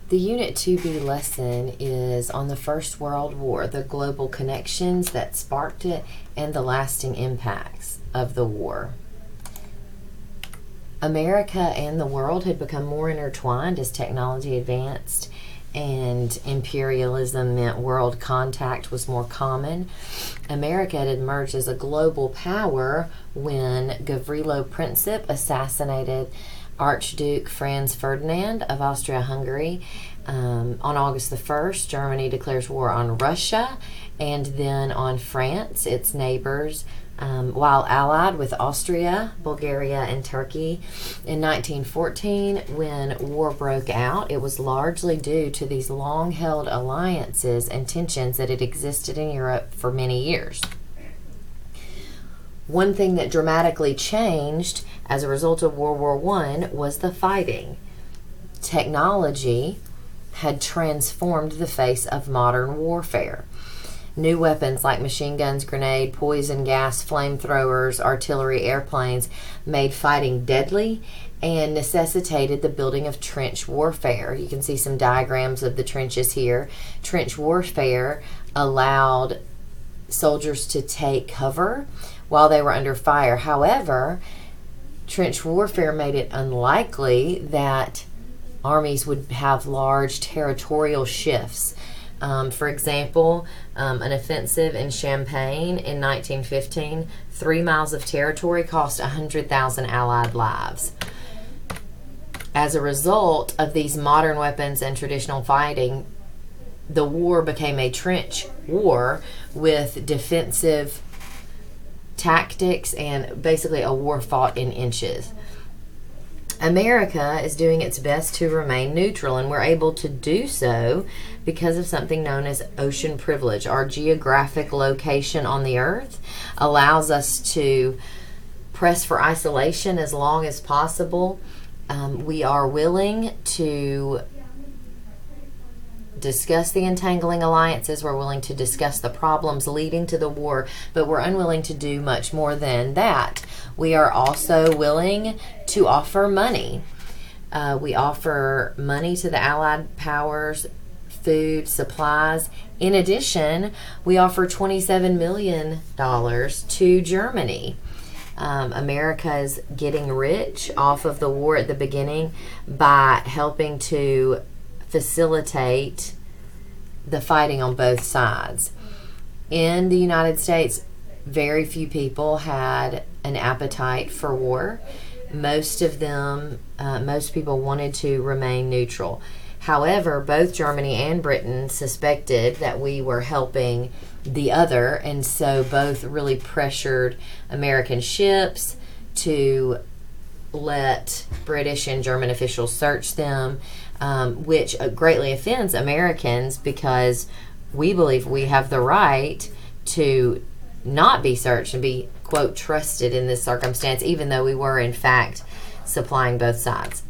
The Unit 2B lesson is on the First World War, the global connections that sparked it, and the lasting impacts of the war. America and the world had become more intertwined as technology advanced, and imperialism meant world contact was more common. America had emerged as a global power when Gavrilo Princip assassinated Archduke Franz Ferdinand of Austria-Hungary. On August the 1st, Germany declares war on Russia and then on France, its neighbors, while allied with Austria, Bulgaria, and Turkey. In 1914, when war broke out, it was largely due to these long-held alliances and tensions that had existed in Europe for many years. One thing that dramatically changed as a result of World War I was the fighting. Technology had transformed the face of modern warfare. New weapons like machine guns, grenade, poison gas, flamethrowers, artillery, airplanes made fighting deadly and necessitated the building of trench warfare. You can see some diagrams of the trenches here. Trench warfare allowed soldiers to take cover while they were under fire. However, trench warfare made it unlikely that armies would have large territorial shifts. For example, an offensive in Champagne in 1915, 3 miles of territory cost 100,000 Allied lives. As a result of these modern weapons and traditional fighting, the war became a trench war with defensive tactics and basically a war fought in inches. America is doing its best to remain neutral, and we're able to do so because of something known as ocean privilege. Our geographic location on the earth allows us to press for isolation as long as possible. We are willing to discuss the entangling alliances. We're willing to discuss the problems leading to the war, but we're unwilling to do much more than that. We are also willing to offer money. We offer money to the Allied powers, food, supplies. In addition, we offer $27 million to Germany. America is getting rich off of the war at the beginning by helping to facilitate the fighting on both sides. In the United States, very few people had an appetite for war. Most people wanted to remain neutral. However, both Germany and Britain suspected that we were helping the other, and so both really pressured American ships to let British and German officials search them, which greatly offends Americans because we believe we have the right to not be searched and be, quote, trusted in this circumstance, even though we were, in fact, supplying both sides.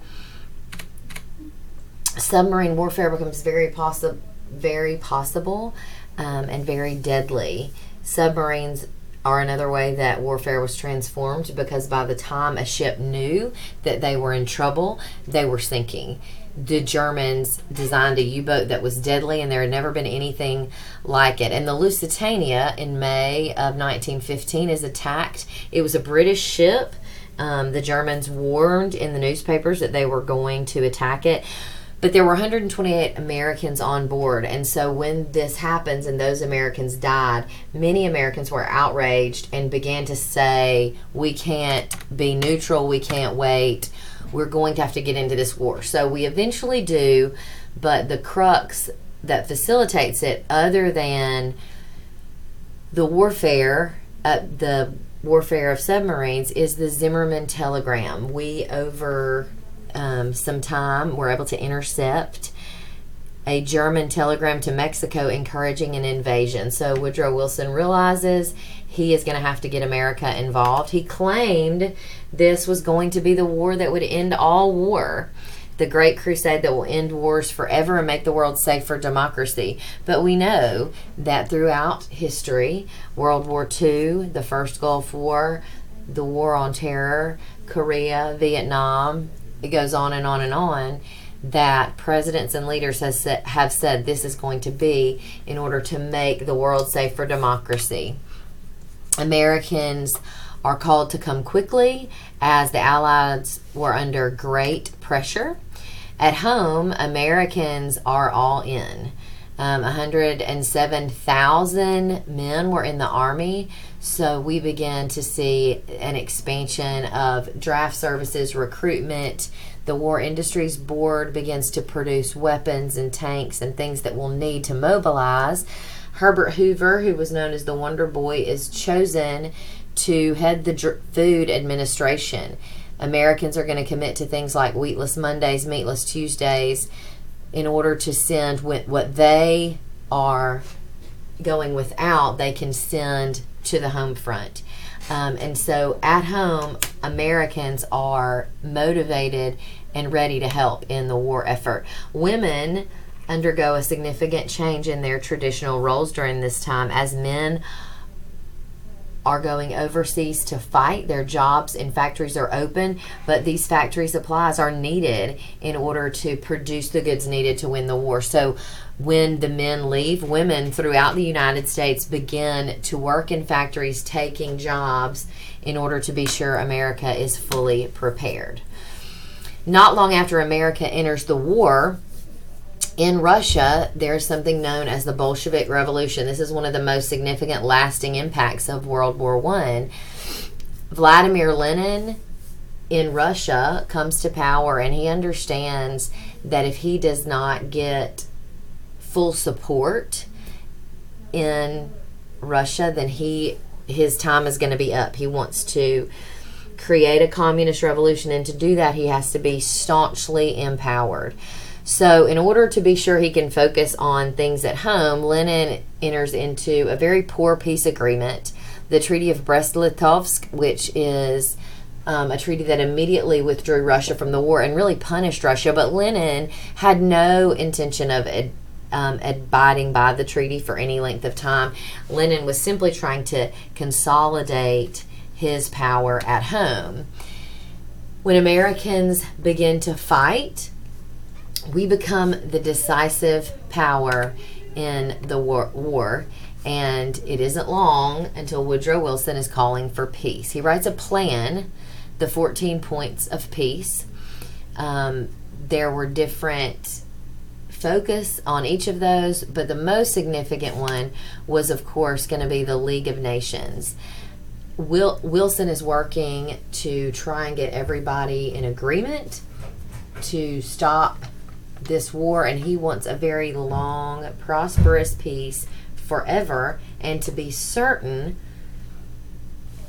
Submarine warfare becomes very possible and very deadly. Submarines are another way that warfare was transformed, because by the time a ship knew that they were in trouble, they were sinking. The Germans designed a U-boat that was deadly, and there had never been anything like it. And the Lusitania in May of 1915 is attacked. It was a British ship. The Germans warned in the newspapers that they were going to attack it. But there were 128 Americans on board, and so when this happens and those Americans died, many Americans were outraged and began to say, we can't be neutral, we can't wait, we're going to have to get into this war. So we eventually do, but the crux that facilitates it, other than the warfare of submarines, is the Zimmerman telegram. We, over some time, were able to intercept a German telegram to Mexico encouraging an invasion. So Woodrow Wilson realizes he is going to have to get America involved. He claimed this was going to be the war that would end all war, the great crusade that will end wars forever and make the world safe for democracy. But we know that throughout history, World War II, the First Gulf War, the War on Terror, Korea, Vietnam, it goes on and on and on, that presidents and leaders have said this is going to be in order to make the world safe for democracy. Americans are called to come quickly as the Allies were under great pressure. At home, Americans are all in. 107,000 men were in the Army, so we began to see an expansion of draft services, recruitment. The War Industries Board begins to produce weapons and tanks and things that we'll need to mobilize. Herbert Hoover, who was known as the Wonder Boy, is chosen to head the Food Administration. Americans are going to commit to things like wheatless Mondays, meatless Tuesdays, in order to send what they are going without, they can send to the home front. And so at home, Americans are motivated and ready to help in the war effort. Women undergo a significant change in their traditional roles during this time, as men are going overseas to fight. Their jobs in factories are open, but these factory supplies are needed in order to produce the goods needed to win the war. So when the men leave, women throughout the United States begin to work in factories, taking jobs in order to be sure America is fully prepared. Not long after America enters the war, in Russia, there's something known as the Bolshevik Revolution. This is one of the most significant lasting impacts of World War I. Vladimir Lenin in Russia comes to power, and he understands that if he does not get full support in Russia, then his time is going to be up. He wants to create a communist revolution, and to do that, he has to be staunchly empowered. So in order to be sure he can focus on things at home, Lenin enters into a very poor peace agreement, the Treaty of Brest-Litovsk, which is a treaty that immediately withdrew Russia from the war and really punished Russia. But Lenin had no intention of abiding by the treaty for any length of time. Lenin was simply trying to consolidate his power at home. When Americans begin to fight, we become the decisive power in the war, and it isn't long until Woodrow Wilson is calling for peace. He writes a plan, the 14 points of peace. There were different focus on each of those, but the most significant one was, of course, going to be the League of Nations. Wilson is working to try and get everybody in agreement to stop this war, and he wants a very long, prosperous peace forever, and to be certain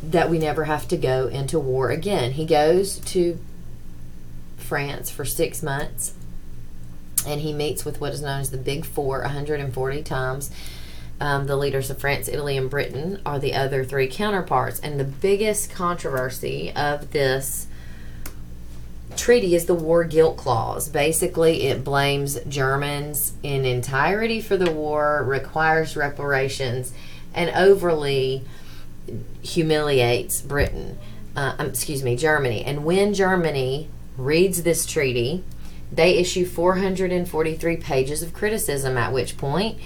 that we never have to go into war again. He goes to France for 6 months, and he meets with what is known as the Big Four 140 times. The leaders of France, Italy, and Britain are the other three counterparts, and the biggest controversy of this treaty is the war guilt clause. Basically, it blames Germans in entirety for the war, requires reparations, and overly humiliates Germany. And when Germany reads this treaty, they issue 443 pages of criticism, at which point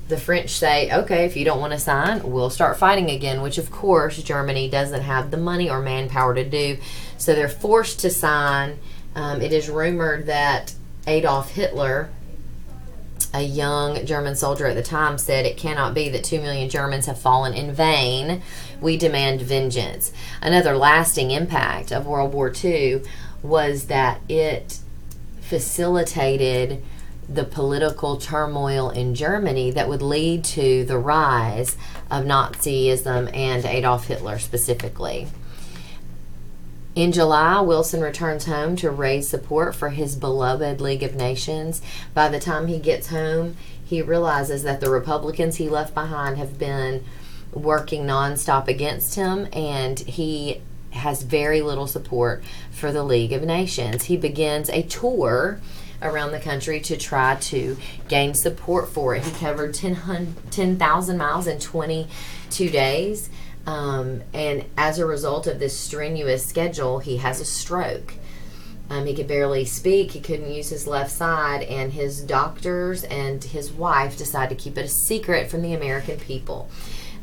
the French say, okay, if you don't want to sign, we'll start fighting again, which of course Germany doesn't have the money or manpower to do. So they're forced to sign. It is rumored that Adolf Hitler, a young German soldier at the time, said, "It cannot be that 2 million Germans have fallen in vain. We demand vengeance." Another lasting impact of World War II was that it facilitated the political turmoil in Germany that would lead to the rise of Nazism and Adolf Hitler specifically. In July, Wilson returns home to raise support for his beloved League of Nations. By the time he gets home, he realizes that the Republicans he left behind have been working nonstop against him, and he has very little support for the League of Nations. He begins a tour around the country to try to gain support for it. He covered 10,000 miles in 22 days. And as a result of this strenuous schedule, he has a stroke. He could barely speak. He couldn't use his left side, and his doctors and his wife decided to keep it a secret from the American people.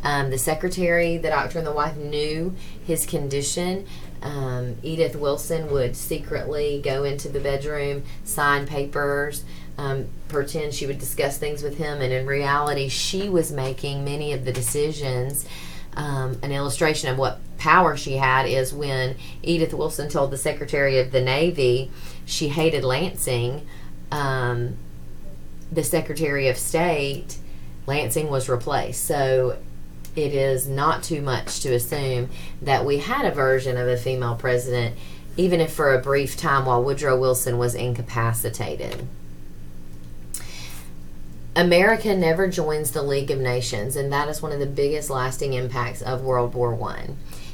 The secretary, the doctor, and the wife knew his condition. Edith Wilson would secretly go into the bedroom, sign papers, pretend she would discuss things with him, and in reality, she was making many of the decisions. An illustration of what power she had is when Edith Wilson told the Secretary of the Navy she hated Lansing, the Secretary of State, Lansing was replaced. So it is not too much to assume that we had a version of a female president, even if for a brief time while Woodrow Wilson was incapacitated. America never joins the League of Nations, and that is one of the biggest lasting impacts of World War I.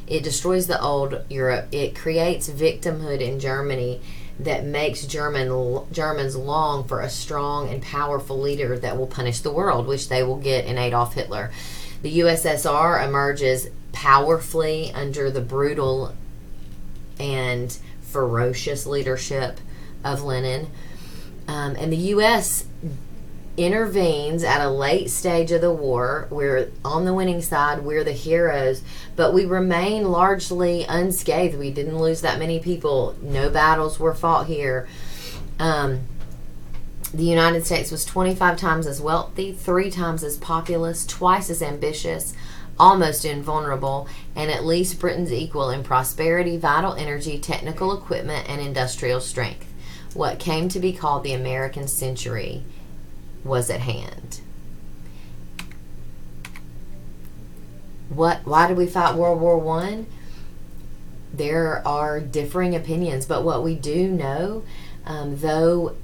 It destroys the old Europe. It creates victimhood in Germany that makes Germans long for a strong and powerful leader that will punish the world, which they will get in Adolf Hitler. The USSR emerges powerfully under the brutal and ferocious leadership of Lenin. And the U.S. intervenes at a late stage of the war. We're on the winning side. We're the heroes, but we remain largely unscathed. We didn't lose that many people. No battles were fought here. The United States was 25 times as wealthy, 3 times as populous, twice as ambitious, almost invulnerable, and at least Britain's equal in prosperity, vital energy, technical equipment, and industrial strength. What came to be called the American century was at hand. Why did we fight World War I? There are differing opinions, but what we do know, though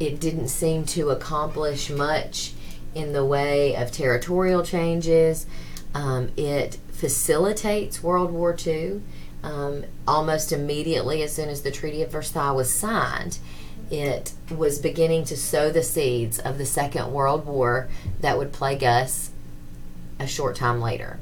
it didn't seem to accomplish much in the way of territorial changes, it facilitates World War II. Almost immediately, as soon as the Treaty of Versailles was signed, it was beginning to sow the seeds of the Second World War that would plague us a short time later.